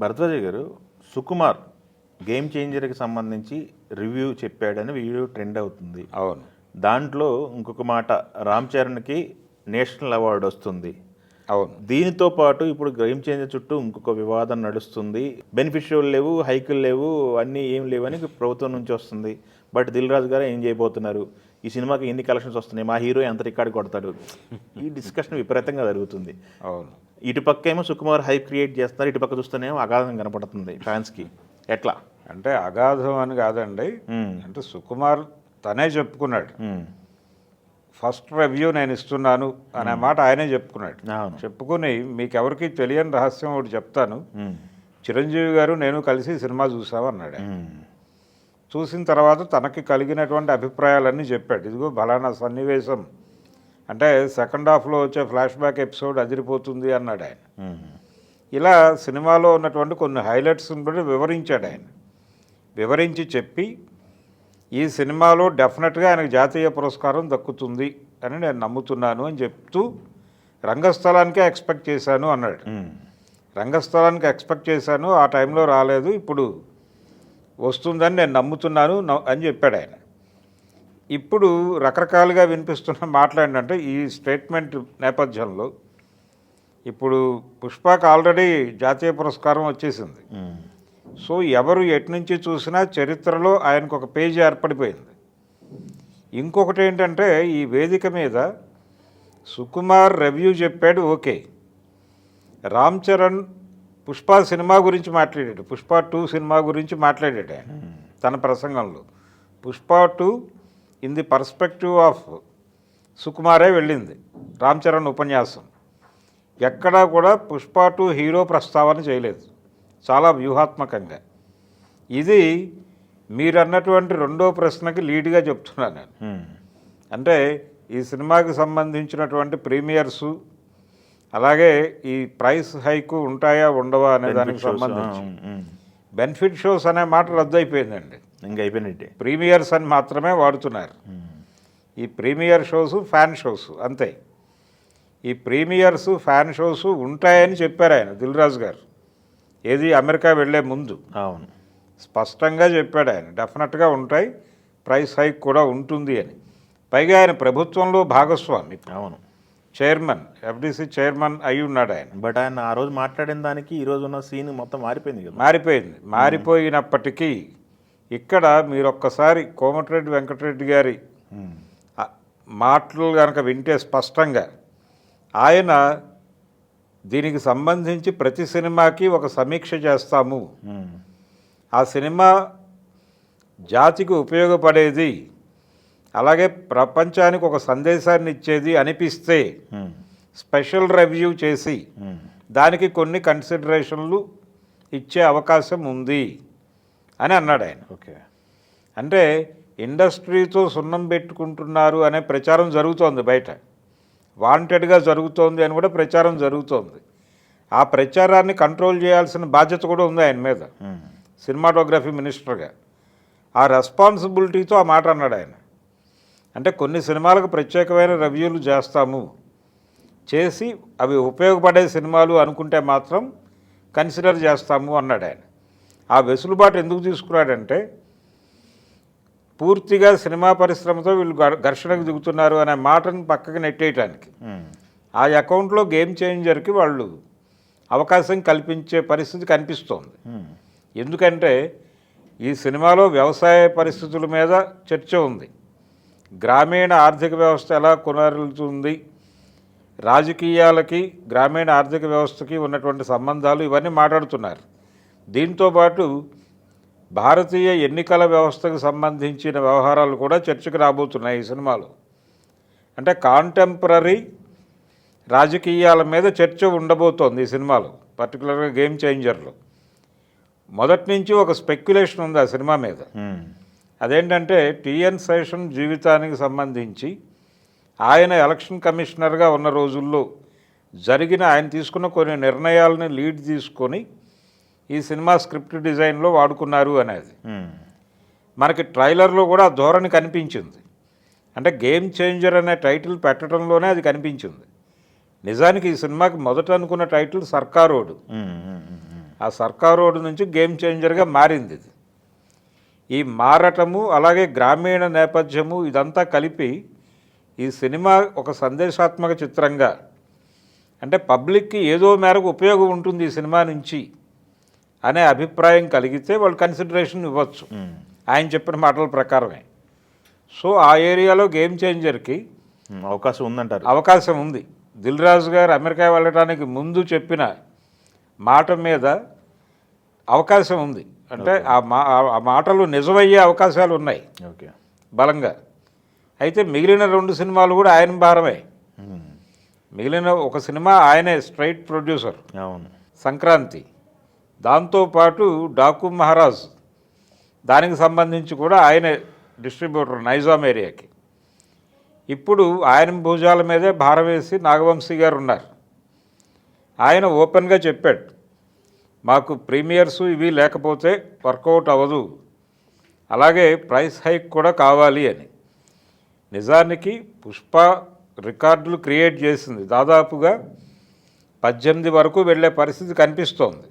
భరద్వాజ గారు, సుకుమార్ గేమ్ చేంజర్కి సంబంధించి రివ్యూ చెప్పాడని వీడియో ట్రెండ్ అవుతుంది. అవును. దాంట్లో ఇంకొక మాట, రామ్ చరణ్కి నేషనల్ అవార్డు వస్తుంది. అవును. దీనితో పాటు ఇప్పుడు గేమ్ చేంజర్ చుట్టూ ఇంకొక వివాదం నడుస్తుంది. బెనిఫిషియల్ లేవు, హైకులు లేవు, అన్నీ ఏం లేవని ప్రభుత్వం నుంచి వస్తుంది. బట్ దిల్ రాజు గారు ఏం చేయబోతున్నారు, ఈ సినిమాకి ఎన్ని కలెక్షన్స్ వస్తున్నాయి, మా హీరో ఎంత రికార్డు కొడతాడు, ఈ డిస్కషన్ విపరీతంగా జరుగుతుంది. అవును. ఇటుపక్క ఏమో సుకుమార్ హైప్ క్రియేట్ చేస్తారు, ఇటుపక్క చూస్తేనేమో అగాధం కనపడుతుంది ఫ్యాన్స్కి. ఎట్లా అంటే అగాధం అని కాదండి, అంటే సుకుమార్ తనే చెప్పుకున్నాడు. ఫస్ట్ రివ్యూ నేను ఇస్తున్నాను అనే మాట ఆయనే చెప్పుకున్నాడు. చెప్పుకుని మీకు ఎవరికి తెలియని రహస్యం ఒకటి చెప్తాను, చిరంజీవి గారు నేను కలిసి సినిమా చూసామన్నాడు. చూసిన తర్వాత తనకి కలిగినటువంటి అభిప్రాయాలన్నీ చెప్పాడు. ఇదిగో బలానా సన్నివేశం అంటే సెకండ్ హాఫ్లో వచ్చే ఫ్లాష్ బ్యాక్ ఎపిసోడ్ అదిరిపోతుంది అన్నాడు ఆయన. ఇలా సినిమాలో ఉన్నటువంటి కొన్ని హైలైట్స్ని కూడా వివరించాడు ఆయన. వివరించి చెప్పి ఈ సినిమాలో డెఫినెట్గా ఆయనకు జాతీయ పురస్కారం దక్కుతుంది అని నేను నమ్ముతున్నాను అని చెప్తూ రంగస్థలానికే ఎక్స్పెక్ట్ చేశాను అన్నాడు. రంగస్థలానికి ఎక్స్పెక్ట్ చేశాను, ఆ టైంలో రాలేదు, ఇప్పుడు వస్తుందని నేను నమ్ముతున్నాను అని చెప్పాడు ఆయన. ఇప్పుడు రకరకాలుగా వినిపిస్తున్న మాట్లాడినంటే ఈ స్టేట్మెంట్ నేపథ్యంలో ఇప్పుడు పుష్పకు ఆల్రెడీ జాతీయ పురస్కారం వచ్చేసింది. సో ఎవరు ఎటు నుంచి చూసినా చరిత్రలో ఆయనకు ఒక పేజీ ఏర్పడిపోయింది. ఇంకొకటి ఏంటంటే ఈ వేదిక మీద సుకుమార్ రివ్యూ చెప్పాడు, ఓకే. రామ్ చరణ్ పుష్ప సినిమా గురించి మాట్లాడాడు, పుష్ప 2 సినిమా గురించి మాట్లాడాడు ఆయన తన ప్రసంగంలో. Pushpa 2 in the perspective of సుకుమారే వెళ్ళింది రామ్ చరణ్ ఉపన్యాసం. ఎక్కడా కూడా పుష్ప 2 హీరో ప్రస్తావన చేయలేదు, చాలా వ్యూహాత్మకంగా. ఇది మీరు అన్నటువంటి రెండో ప్రశ్నకి లీడ్గా చెప్తున్నాను నేను. అంటే ఈ సినిమాకి సంబంధించినటువంటి ప్రీమియర్సు, అలాగే ఈ ప్రైస్ హైకు ఉంటాయా ఉండవా అనే దానికి సంబంధించి బెనిఫిట్ షోస్ అనే మాట రద్దు అయిపోయిందండి. ఇంకా అయిపోయినట్టే, ప్రీమియర్స్ అని మాత్రమే వాడుతున్నారు. ఈ ప్రీమియర్ షోసు, ఫ్యాన్ షోసు అంతే. ఈ ప్రీమియర్సు, ఫ్యాన్ షోసు ఉంటాయని చెప్పారు ఆయన, దిల్ రాజు గారు. ఏది అమెరికా వెళ్ళే ముందు అవును స్పష్టంగా చెప్పాడు ఆయన, డెఫినెట్గా ఉంటాయి, ప్రైస్ హైక్ కూడా ఉంటుంది అని. పైగా ఆయన ప్రభుత్వంలో భాగస్వామి, అవును, చైర్మన్, ఎఫ్డిసి చైర్మన్ అయి ఉన్నాడు ఆయన. బట్ ఆయన ఆ రోజు మాట్లాడిన దానికి ఈ రోజు ఉన్న సీన్ మొత్తం మారిపోయింది కదా. మారిపోయినప్పటికీ ఇక్కడ మీరు ఒక్కసారి కోమటిరెడ్డి వెంకటరెడ్డి గారి మాటలు కనుక వింటే స్పష్టంగా ఆయన దీనికి సంబంధించి ప్రతి సినిమాకి ఒక సమీక్ష చేస్తాము, ఆ సినిమా జాతికి ఉపయోగపడేది, అలాగే ప్రపంచానికి ఒక సందేశాన్ని ఇచ్చేది అనిపిస్తే స్పెషల్ రివ్యూ చేసి దానికి కొన్ని కన్సిడరేషన్లు ఇచ్చే అవకాశం ఉంది అని అన్నాడు ఆయన. ఓకే, అంటే ఇండస్ట్రీతో సున్నం పెట్టుకుంటున్నారు అనే ప్రచారం జరుగుతోంది బయట, వాంటెడ్గా జరుగుతోంది అని కూడా ప్రచారం జరుగుతోంది. ఆ ప్రచారాన్ని కంట్రోల్ చేయాల్సిన బాధ్యత కూడా ఉంది ఆయన మీద, సినిమాటోగ్రఫీ మినిస్టర్గా. ఆ రెస్పాన్సిబిలిటీతో ఆ మాట అన్నాడు ఆయన. అంటే కొన్ని సినిమాలకు ప్రత్యేకమైన రివ్యూలు చేస్తాము, చేసి అవి ఉపయోగపడే సినిమాలు అనుకుంటే మాత్రం కన్సిడర్ చేస్తాము అన్నాడు ఆయన. ఆ వెసులుబాటు ఎందుకు తీసుకున్నాడంటే పూర్తిగా సినిమా పరిశ్రమతో వీళ్ళు ఘర్షణకు దిగుతున్నారు అనే మాటను పక్కకి నెట్టేయటానికి. ఆ అకౌంట్లో గేమ్ చేంజర్కి వాళ్ళు అవకాశం కల్పించే పరిస్థితి కనిపిస్తోంది. ఎందుకంటే ఈ సినిమాలో వ్యవసాయ పరిస్థితుల మీద చర్చ ఉంది, గ్రామీణ ఆర్థిక వ్యవస్థ ఎలా కొనసాగుతుంది, రాజకీయాలకి గ్రామీణ ఆర్థిక వ్యవస్థకి ఉన్నటువంటి సంబంధాలు, ఇవన్నీ మాట్లాడుతున్నారు. దీంతోపాటు భారతీయ ఎన్నికల వ్యవస్థకు సంబంధించిన వ్యవహారాలు కూడా చర్చకు రాబోతున్నాయి ఈ సినిమాలో. అంటే కాంటెంపరీ రాజకీయాల మీద చర్చ ఉండబోతోంది ఈ సినిమాలో, పర్టికులర్గా గేమ్ చేంజర్లో. మొదటి నుంచి ఒక స్పెక్యులేషన్ ఉంది ఆ సినిమా మీద. అదేంటంటే టిఎన్ శేషన్ జీవితానికి సంబంధించి ఆయన ఎలక్షన్ కమిషనర్గా ఉన్న రోజుల్లో ఆయన తీసుకున్న కొన్ని నిర్ణయాలని లీడ్ తీసుకొని ఈ సినిమా స్క్రిప్ట్ డిజైన్లో వాడుకున్నారు అనేది మనకి ట్రైలర్లో కూడా ఆ ధోరణి కనిపించింది. అంటే గేమ్ చేంజర్ అనే టైటిల్ పెట్టడంలోనే అది కనిపించింది. నిజానికి ఈ సినిమాకి మొదట అనుకున్న టైటిల్ సర్కారోడు. ఆ ఆ సర్కారోడు నుంచి గేమ్ చేంజర్గా మారింది ఇది. ఈ మారటము అలాగే గ్రామీణ నేపథ్యము ఇదంతా కలిపి ఈ సినిమా ఒక సందేశాత్మక చిత్రంగా, అంటే పబ్లిక్కి ఏదో మేరకు ఉపయోగం ఉంటుంది ఈ సినిమా నుంచి అనే అభిప్రాయం కలిగితే వాళ్ళు కన్సిడరేషన్ ఇవ్వచ్చు ఆయన చెప్పిన మాటల ప్రకారమే. సో ఆ ఏరియాలో గేమ్ చేంజర్కి అవకాశం ఉందంటారు. అవకాశం ఉంది. దిల్ రాజు గారు అమెరికా వెళ్ళడానికి ముందు చెప్పిన మాట మీద అవకాశం ఉంది. అంటే ఆ మాటలు నిజమయ్యే అవకాశాలు ఉన్నాయి ఓకే బలంగా. అయితే మిగిలిన 2 సినిమాలు కూడా ఆయన భారమే. మిగిలిన ఒక సినిమా ఆయనే స్ట్రైట్ ప్రొడ్యూసర్, అవును, సంక్రాంతి. దాంతోపాటు డాకు మహారాజ్, దానికి సంబంధించి కూడా ఆయనే డిస్ట్రిబ్యూటర్ నైజాం ఏరియాకి. ఇప్పుడు ఆయన భుజాల మీదే భారం వేసి నాగవంశీ గారు ఉన్నారు. ఆయన ఓపెన్గా చెప్పాడు, మాకు ప్రీమియర్స్ ఇవి లేకపోతే వర్కౌట్ అవ్వదు, అలాగే ప్రైస్ హైక్ కూడా కావాలి అని. నిజానికి పుష్ప రికార్డులు క్రియేట్ చేసింది. దాదాపుగా 18 వరకు వెళ్ళే పరిస్థితి కనిపిస్తోంది.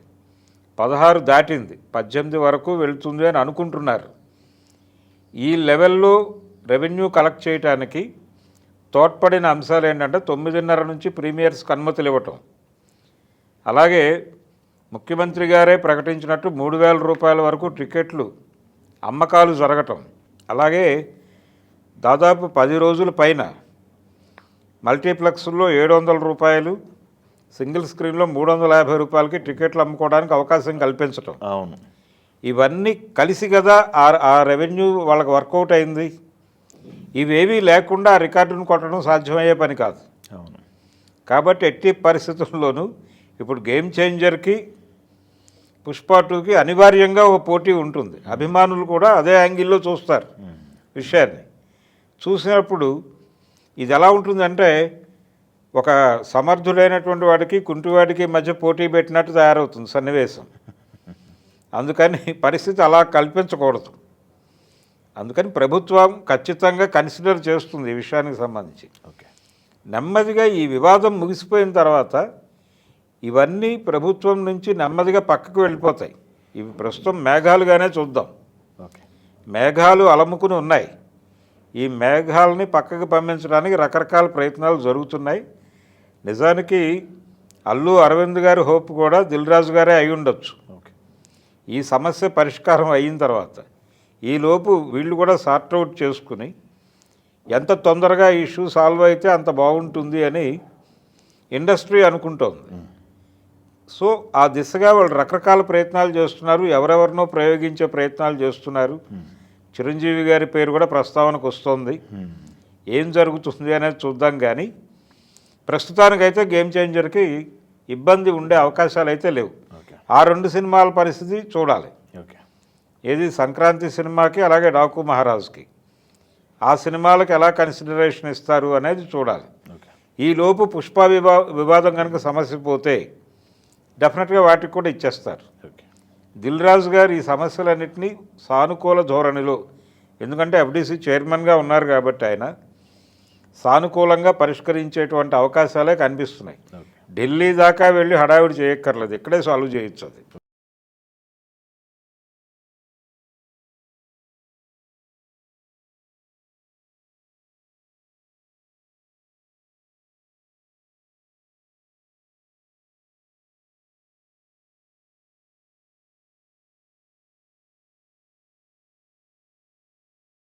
16 దాటింది, 18 వరకు వెళ్తుంది అని అనుకుంటున్నారు. ఈ లెవెల్లో రెవెన్యూ కలెక్ట్ చేయడానికి తోడ్పడిన అంశాలు ఏంటంటే 9:30 నుంచి ప్రీమియర్స్కి అనుమతులు ఇవ్వటం, అలాగే ముఖ్యమంత్రి గారే ప్రకటించినట్టు 3,000 రూపాయల వరకు టికెట్లు అమ్మకాలు జరగటం, అలాగే దాదాపు 10 రోజుల పైన మల్టీప్లెక్స్లో 700 రూపాయలు, సింగిల్ స్క్రీన్లో 350 రూపాయలకి టికెట్లు అమ్ముకోవడానికి అవకాశం కల్పించటం. అవును, ఇవన్నీ కలిసి కదా ఆ రెవెన్యూ వాళ్ళకి వర్కౌట్ అయింది. ఇవేవీ లేకుండా ఆ రికార్డును కొట్టడం సాధ్యమయ్యే పని కాదు. అవును, కాబట్టి ఎట్టి పరిస్థితుల్లోనూ ఇప్పుడు గేమ్ చేంజర్కి పుష్ప 2కి అనివార్యంగా ఒక పోటీ ఉంటుంది. అభిమానులు కూడా అదే యాంగిల్లో చూస్తారు విషయాన్ని. చూసినప్పుడు ఇది ఎలా ఉంటుందంటే ఒక సమర్థుడైనటువంటి వాడికి కుంటివాడికి మధ్య పోటీ పెట్టినట్టు తయారవుతుంది సన్నివేశం. అందుకని పరిస్థితి అలా కల్పించకూడదు. అందుకని ప్రభుత్వం ఖచ్చితంగా కన్సిడర్ చేస్తుంది ఈ విషయానికి సంబంధించి. ఓకే, నెమ్మదిగా ఈ వివాదం ముగిసిపోయిన తర్వాత ఇవన్నీ ప్రభుత్వం నుంచి నెమ్మదిగా పక్కకు వెళ్ళిపోతాయి. ఇవి ప్రస్తుతం మేఘాలుగానే చూద్దాం. ఓకే, మేఘాలు అలముకుని ఉన్నాయి. ఈ మేఘాలని పక్కకు పంపించడానికి రకరకాల ప్రయత్నాలు జరుగుతున్నాయి. నిజానికి అల్లు అరవింద్ గారి హోప్ కూడా దిల్ రాజు గారే అయి ఉండొచ్చు. ఓకే, ఈ సమస్య పరిష్కారం అయిన తర్వాత ఈలోపు వీళ్ళు కూడా సార్ట్అవుట్ చేసుకుని ఎంత తొందరగా ఈ ఇష్యూ సాల్వ్ అయితే అంత బాగుంటుంది అని ఇండస్ట్రీ అనుకుంటోంది. సో ఆ దిశగా వాళ్ళు రకరకాల ప్రయత్నాలు చేస్తున్నారు. ఎవరెవరినో ప్రయోగించే ప్రయత్నాలు చేస్తున్నారు. చిరంజీవి గారి పేరు కూడా ప్రస్తావనకు వస్తుంది. ఏం జరుగుతుంది అనేది చూద్దాం. కానీ ప్రస్తుతానికైతే గేమ్ చేంజర్కి ఇబ్బంది ఉండే అవకాశాలు అయితే లేవు. ఆ 2 సినిమాల పరిస్థితి చూడాలి. ఓకే, ఏది సంక్రాంతి సినిమాకి అలాగే డాకు మహారాజ్కి ఆ సినిమాలకు ఎలా కన్సిడరేషన్ ఇస్తారు అనేది చూడాలి. ఈలోపు పుష్ప వివాదం కనుక సమస్య పోతే డెఫినెట్గా వాటికి కూడా ఇచ్చేస్తారు. దిల్ రాజు గారు ఈ సమస్యలన్నింటినీ సానుకూల ధోరణిలో, ఎందుకంటే ఎఫ్డీసీ చైర్మన్గా ఉన్నారు కాబట్టి ఆయన సానుకూలంగా పరిష్కరించేటువంటి అవకాశాలే కనిపిస్తున్నాయి. ఢిల్లీ దాకా వెళ్ళి హడావిడి చేయక్కర్లేదు, ఇక్కడే సాల్వ్ చేయొచ్చు అది.